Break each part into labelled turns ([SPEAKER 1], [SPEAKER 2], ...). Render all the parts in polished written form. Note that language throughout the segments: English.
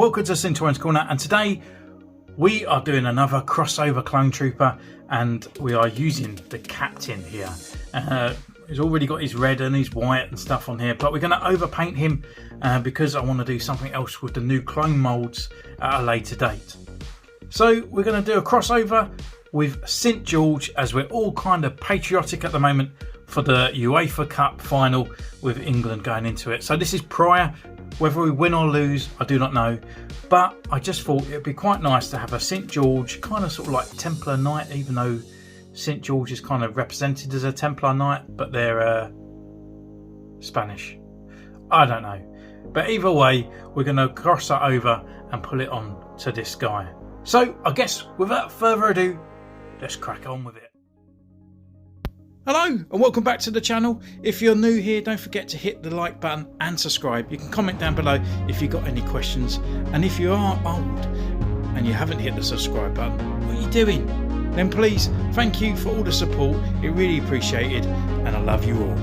[SPEAKER 1] welcome to Centurions Corner, and today we are doing another crossover clone trooper, and we are using the captain here. He's already got his red and his white and stuff on here, but we're going to overpaint him because I want to do something else with the new clone molds at a later date. So we're going to do a crossover with St George, as we're all kind of patriotic at the moment for the UEFA Cup final with England going into it. So this is prior. Whether we win or lose, I do not know, but I just thought it'd be quite nice to have a St George, kind of sort of like Templar Knight, even though St George is kind of represented as a Templar Knight, but they're Spanish. I don't know, but either way, we're going to cross that over and pull it on to this guy. So I guess without further ado, let's crack on with it. Hello and welcome back to the channel. If you're new here, don't forget to hit the like button and subscribe. You can comment down below if you've got any questions, and if you are old and you haven't hit the subscribe button, what are you doing? Then please, thank you for all the support, it really appreciated, and I love you all.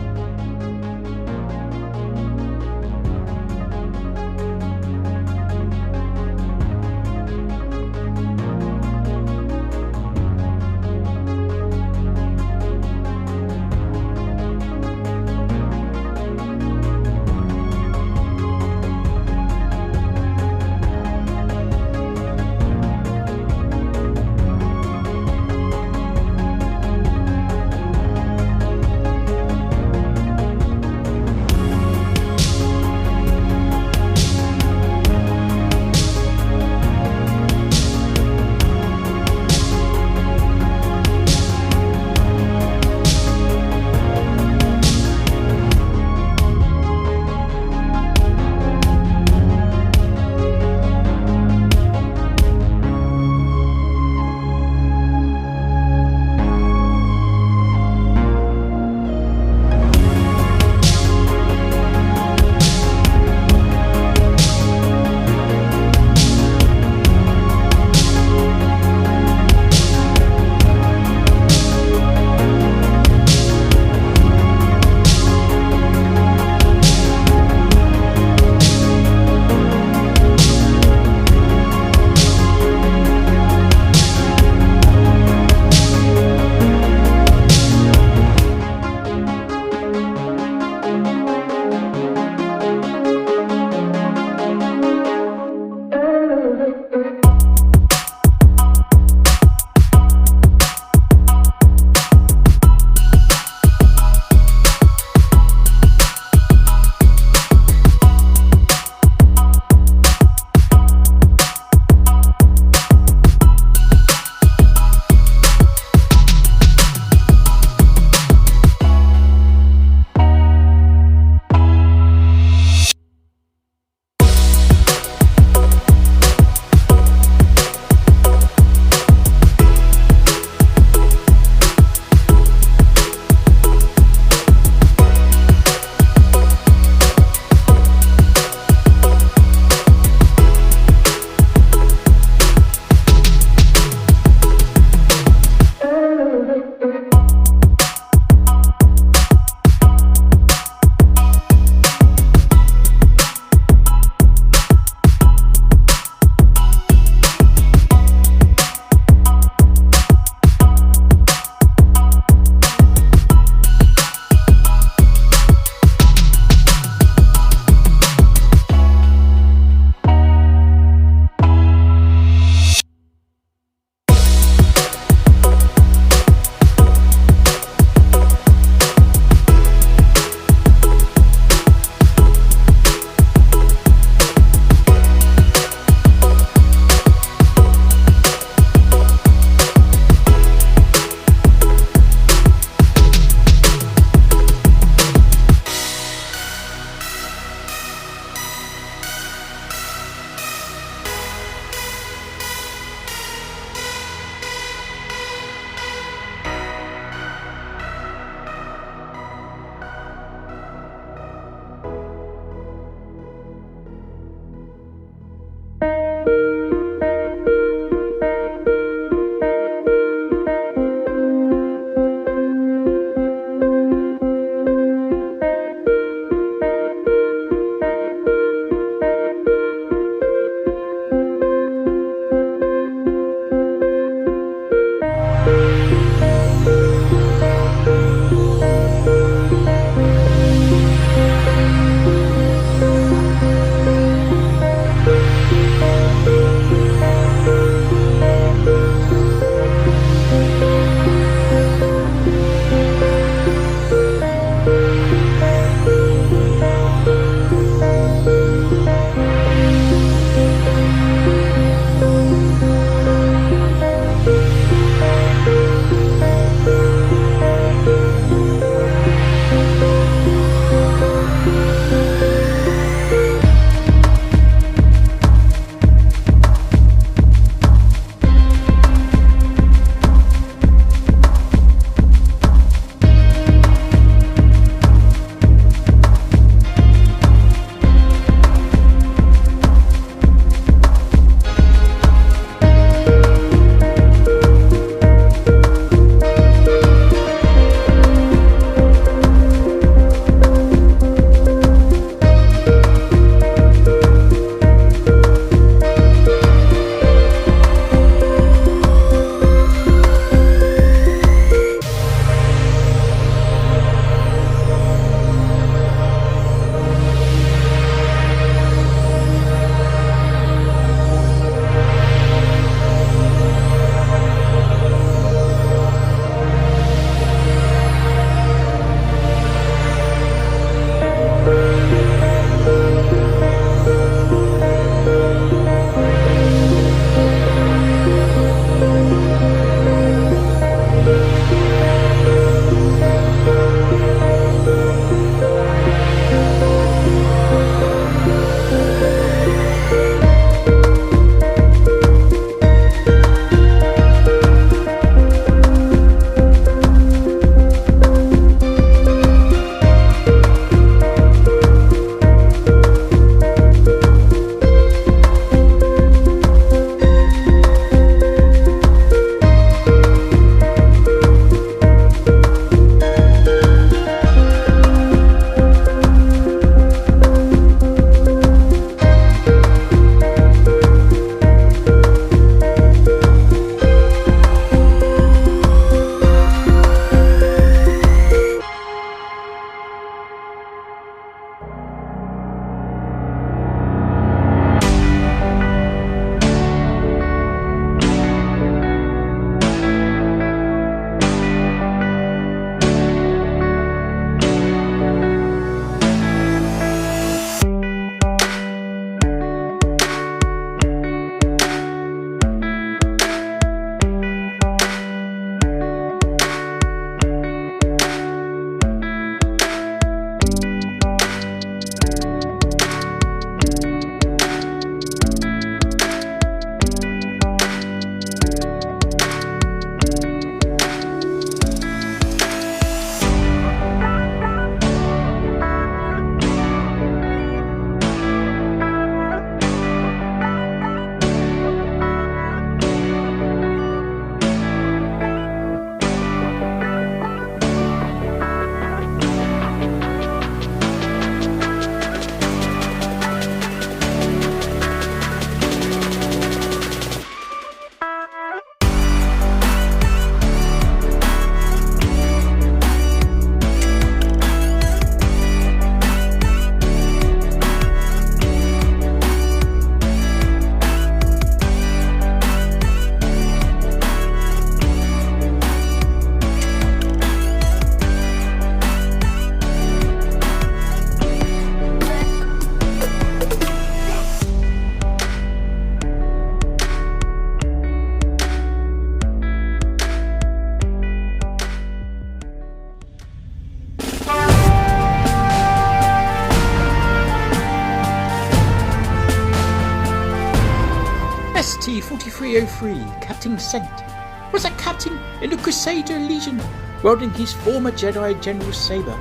[SPEAKER 2] SCP 4303, Captain Cent, was a captain in the Crusader Legion, wielding his former Jedi General saber.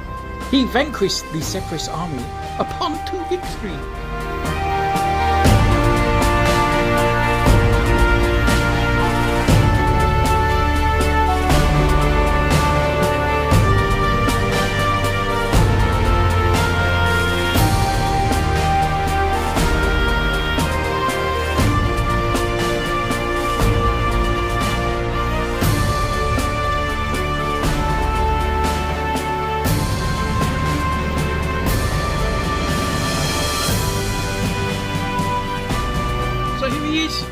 [SPEAKER 2] He vanquished the Separatist army upon 2 victory.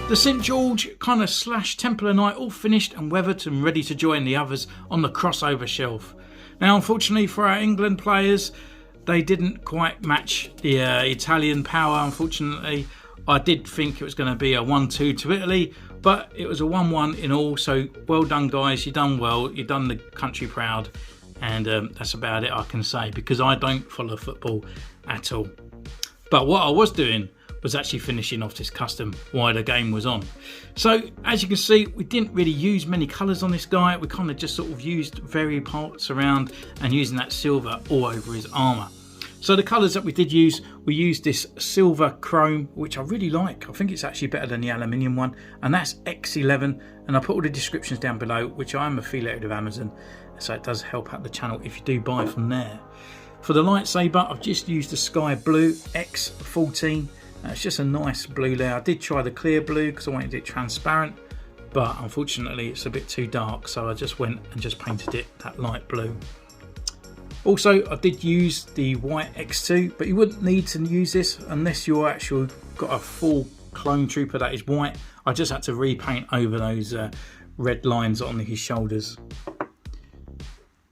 [SPEAKER 1] The St. George kind of / Templar Knight all finished and weathered and ready to join the others on the crossover shelf. Now unfortunately for our England players, they didn't quite match the Italian power. Unfortunately, I did think it was going to be a 1-2 to Italy, but it was a 1-1 in all. So well done guys, you've done well, you've done the country proud, and that's about it I can say, because I don't follow football at all. But what I was doing was actually finishing off this custom while the game was on. So as you can see, we didn't really use many colours on this guy. We kind of just sort of used various parts around and using that silver all over his armour. So the colours that we did use, we used this silver chrome, which I really like. I think it's actually better than the aluminium one, and that's X11, and I'll put all the descriptions down below, which I am affiliated with Amazon, so it does help out the channel if you do buy from there. For the lightsaber, I've just used the sky blue X14. It's just a nice blue there. I did try the clear blue because I wanted it transparent, but unfortunately it's a bit too dark, so I just went and just painted it that light blue. Also, I did use the white X2, but you wouldn't need to use this unless you're actually got a full clone trooper that is white. I just had to repaint over those red lines on his shoulders.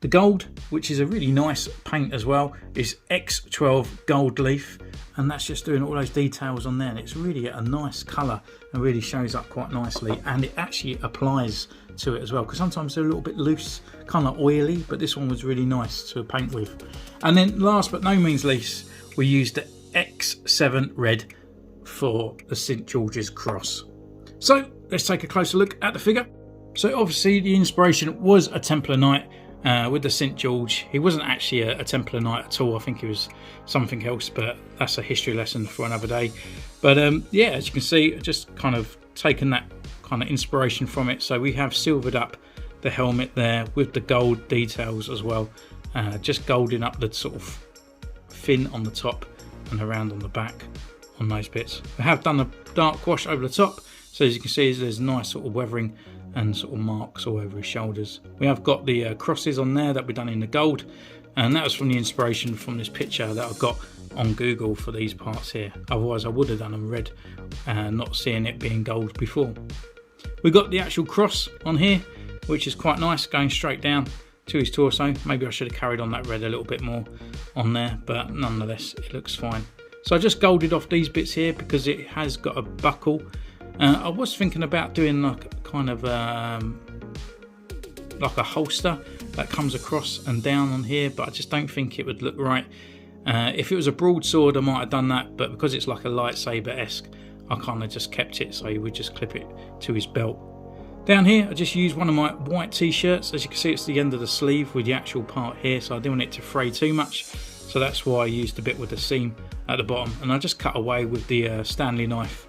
[SPEAKER 1] The gold, which is a really nice paint as well, is X12 gold leaf, and that's just doing all those details on there, and it's really a nice colour and really shows up quite nicely, and it actually applies to it as well, because sometimes they're a little bit loose, kind of oily, but this one was really nice to paint with. And then last but no means least, we used the X7 red for the St. George's cross. So let's take a closer look at the figure. So obviously the inspiration was a Templar Knight with the St. George. He wasn't actually a Templar Knight at all. I think he was something else, but that's a history lesson for another day. But yeah, as you can see, just kind of taken that kind of inspiration from it. So we have silvered up the helmet there with the gold details as well, just golding up the sort of fin on the top and around on the back on those bits. We have done a dark wash over the top, so as you can see there's nice sort of weathering and sort of marks all over his shoulders. We have got the crosses on there that we've done in the gold, and that was from the inspiration from this picture that I got on Google for these parts here. Otherwise I would have done them red, not seeing it being gold before. We got the actual cross on here, which is quite nice, going straight down to his torso. Maybe I should have carried on that red a little bit more on there, but nonetheless it looks fine. So I just golded off these bits here because it has got a buckle. I was thinking about doing like kind of like a holster that comes across and down on here, but I just don't think it would look right. If it was a broadsword I might have done that, but because it's like a lightsaber-esque, I kind of just kept it so you would just clip it to his belt. Down here I just used one of my white t-shirts. As you can see, it's the end of the sleeve with the actual part here, so I didn't want it to fray too much, so that's why I used a bit with the seam at the bottom, and I just cut away with the Stanley knife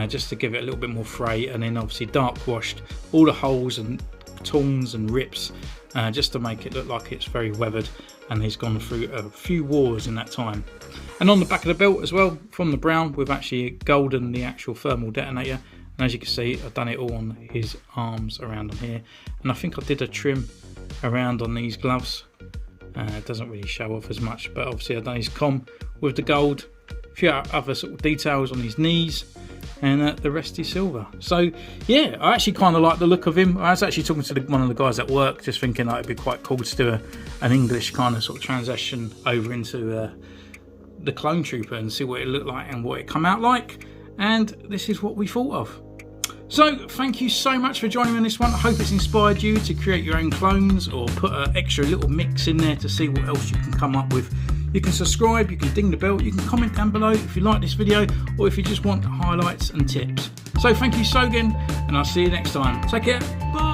[SPEAKER 1] just to give it a little bit more fray, and then obviously dark washed all the holes and torns and rips just to make it look like it's very weathered and he's gone through a few wars in that time. And on the back of the belt as well, from the brown, we've actually goldened the actual thermal detonator, and as you can see I've done it all on his arms around on here, and I think I did a trim around on these gloves. It doesn't really show off as much, but obviously I've done his comm with the gold, a few other sort of details on his knees, and the rest is silver. So yeah, I actually kind of like the look of him. I was actually talking to one of the guys at work, just thinking like it'd be quite cool to do an English kind of sort of transition over into the clone trooper and see what it looked like and what it come out like, and this is what we thought of. So thank you so much for joining me on this one. I hope it's inspired you to create your own clones or put an extra little mix in there to see what else you can come up with. You can subscribe, you can ding the bell, you can comment down below if you like this video, or if you just want highlights and tips. So thank you so again, and I'll see you next time. Take care. Bye.